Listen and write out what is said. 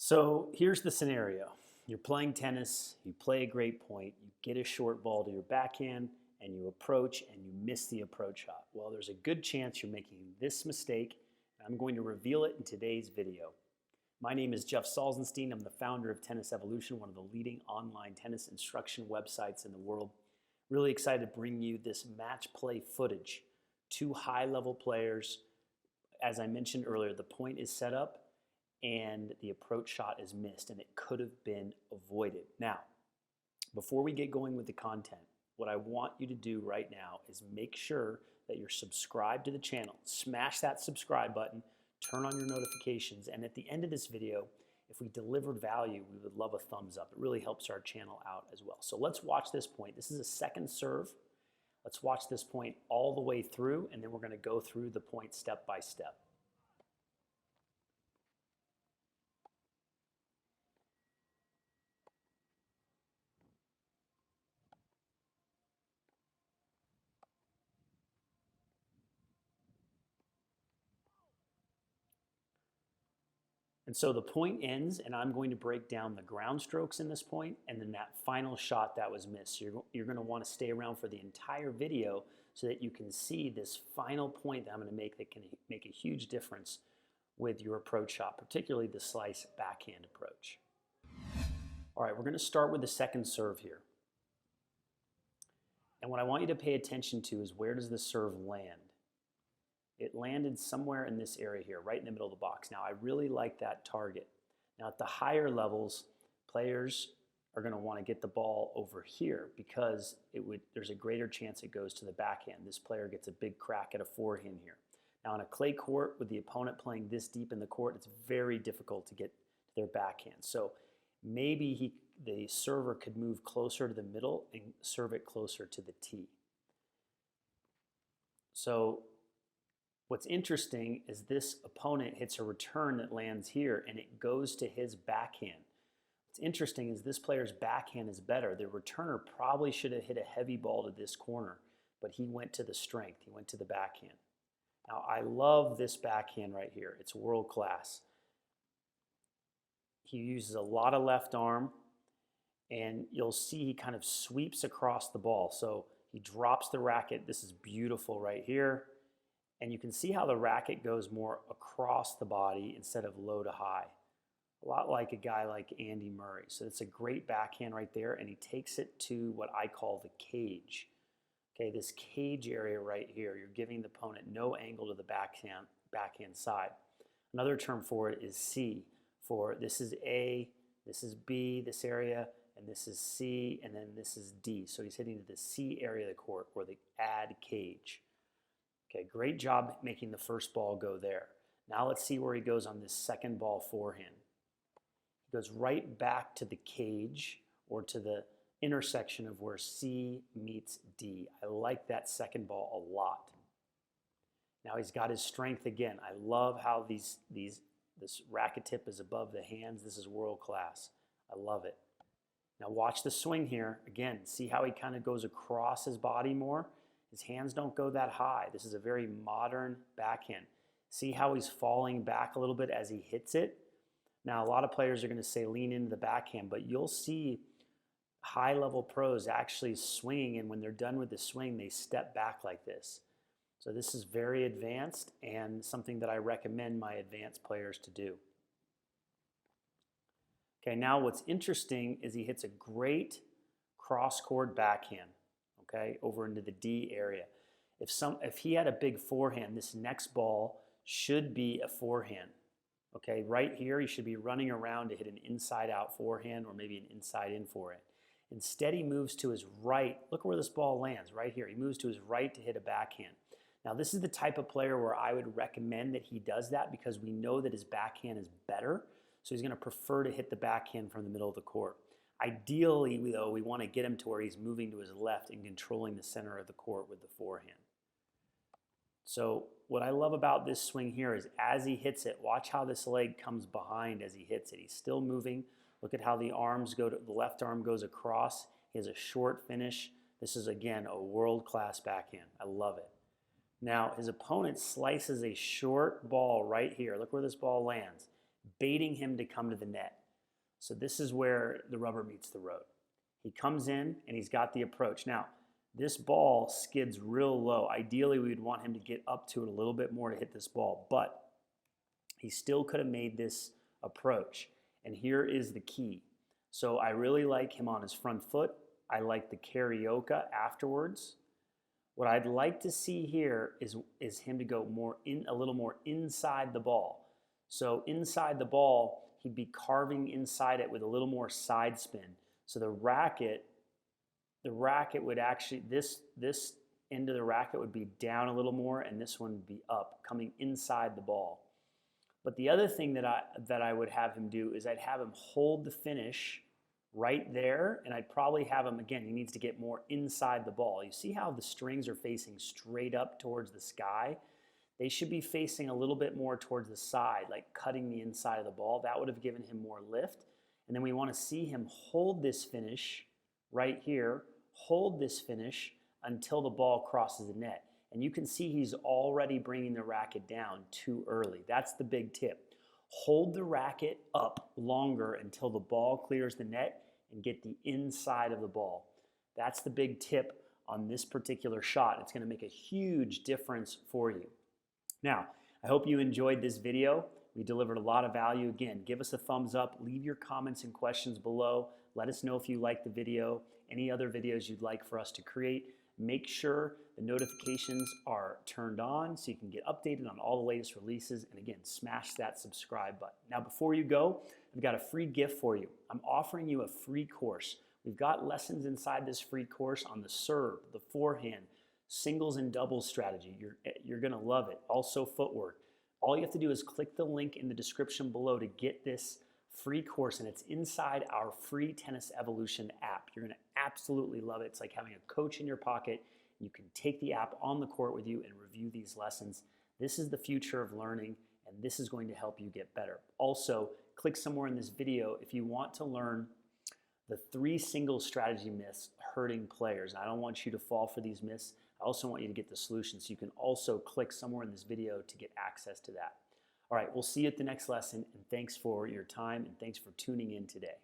So here's the scenario. You're playing tennis, you play a great point, you get a short ball to your backhand, and you approach and you miss the approach shot. Well, there's a good chance you're making this mistake, and I'm going to reveal it in today's video. My name is Jeff Salzenstein. I'm the founder of Tennis Evolution, one of the leading online tennis instruction websites in the world. Really excited to bring you this match play footage. Two high-level players. As I mentioned earlier, the point is set up and the approach shot is missed, and it could have been avoided. Now, before we get going with the content, what I want you to do right now is make sure that you're subscribed to the channel. Smash that subscribe button, turn on your notifications, and at the end of this video, if we delivered value, we would love a thumbs up. It really helps our channel out as well. So let's watch this point. This is a second serve. Let's watch this point all the way through, and then we're going to go through the point step by step. And so the point ends, and I'm going to break down the ground strokes in this point, and then that final shot that was missed. So you're going to want to stay around for the entire video so that you can see this final point that I'm going to make that can make a huge difference with your approach shot, particularly the slice backhand approach. All right, we're going to start with the second serve here. And what I want you to pay attention to is, where does the serve land? It landed somewhere in this area here, right in the middle of the box. Now, I really like that target. Now, at the higher levels, players are going to want to get the ball over here because there's a greater chance it goes to the backhand. This player gets a big crack at a forehand here. Now, on a clay court with the opponent playing this deep in the court, it's very difficult to get to their backhand. So maybe the server could move closer to the middle and serve it closer to the tee. So what's interesting is this opponent hits a return that lands here, and it goes to his backhand. What's interesting is this player's backhand is better. The returner probably should have hit a heavy ball to this corner, but he went to the strength. He went to the backhand. Now, I love this backhand right here. It's world class. He uses a lot of left arm, and you'll see he kind of sweeps across the ball. So he drops the racket. This is beautiful right here. And you can see how the racket goes more across the body instead of low to high. A lot like a guy like Andy Murray. So it's a great backhand right there, and he takes it to what I call the cage. Okay, this cage area right here, you're giving the opponent no angle to the backhand side. Another term for it is C. For this is A, this is B, this area, and this is C, and then this is D. So he's hitting to the C area of the court, or the ad cage. Okay, great job making the first ball go there. Now let's see where he goes on this second ball forehand. He goes right back to the cage, or to the intersection of where C meets D. I like that second ball a lot. Now he's got his strength again. I love how this racket tip is above the hands. This is world class. I love it. Now watch the swing here. Again, see how he kind of goes across his body more? His hands don't go that high. This is a very modern backhand. See how he's falling back a little bit as he hits it? Now, a lot of players are going to say lean into the backhand, but you'll see high-level pros actually swinging, and when they're done with the swing, they step back like this. So this is very advanced and something that I recommend my advanced players to do. Okay, now what's interesting is he hits a great cross-court backhand, okay, over into the D area. If he had a big forehand, this next ball should be a forehand. Okay, right here he should be running around to hit an inside-out forehand, or maybe an inside-in forehand. Instead, he moves to his right. Look where this ball lands, right here. He moves to his right to hit a backhand. Now, this is the type of player where I would recommend that he does that, because we know that his backhand is better, so he's going to prefer to hit the backhand from the middle of the court. Ideally, though, we want to get him to where he's moving to his left and controlling the center of the court with the forehand. So what I love about this swing here is, as he hits it, watch how this leg comes behind as he hits it. He's still moving. Look at how the left arm goes across. He has a short finish. This is, again, a world-class backhand. I love it. Now, his opponent slices a short ball right here. Look where this ball lands. baiting him to come to the net. So this is where the rubber meets the road. He comes in and he's got the approach. Now, this ball skids real low. Ideally, we would want him to get up to it a little bit more to hit this ball, but he still could have made this approach. And here is the key. So I really like him on his front foot. I like the karaoke afterwards. What I'd like to see here is him to go a little more inside the ball. So inside the ball, he'd be carving inside it with a little more side spin. So the racket would actually, this end of the racket would be down a little more, and this one would be up, coming inside the ball. But the other thing that I would have him do is I'd have him hold the finish right there, and I'd probably have him, again, he needs to get more inside the ball. You see how the strings are facing straight up towards the sky? They should be facing a little bit more towards the side, like cutting the inside of the ball. That would have given him more lift. And then we want to see him hold this finish right here, hold this finish until the ball crosses the net. And you can see he's already bringing the racket down too early. That's the big tip. Hold the racket up longer until the ball clears the net and get the inside of the ball. That's the big tip on this particular shot. It's going to make a huge difference for you. Now, I hope you enjoyed this video. We delivered a lot of value. Again, give us a thumbs up. Leave your comments and questions below. Let us know if you liked the video, any other videos you'd like for us to create. Make sure the notifications are turned on so you can get updated on all the latest releases. And again, smash that subscribe button. Now, before you go, I've got a free gift for you. I'm offering you a free course. We've got lessons inside this free course on the serve, the forehand, singles and doubles strategy. You're going to love it. Also footwork. All you have to do is click the link in the description below to get this free course, and it's inside our free Tennis Evolution app. You're going to absolutely love it. It's like having a coach in your pocket. You can take the app on the court with you and review these lessons. This is the future of learning, and this is going to help you get better. Also, click somewhere in this video if you want to learn the 3 singles strategy myths hurting players. I don't want you to fall for these myths. I also want you to get the solution, so you can also click somewhere in this video to get access to that. All right, we'll see you at the next lesson, and thanks for your time, and thanks for tuning in today.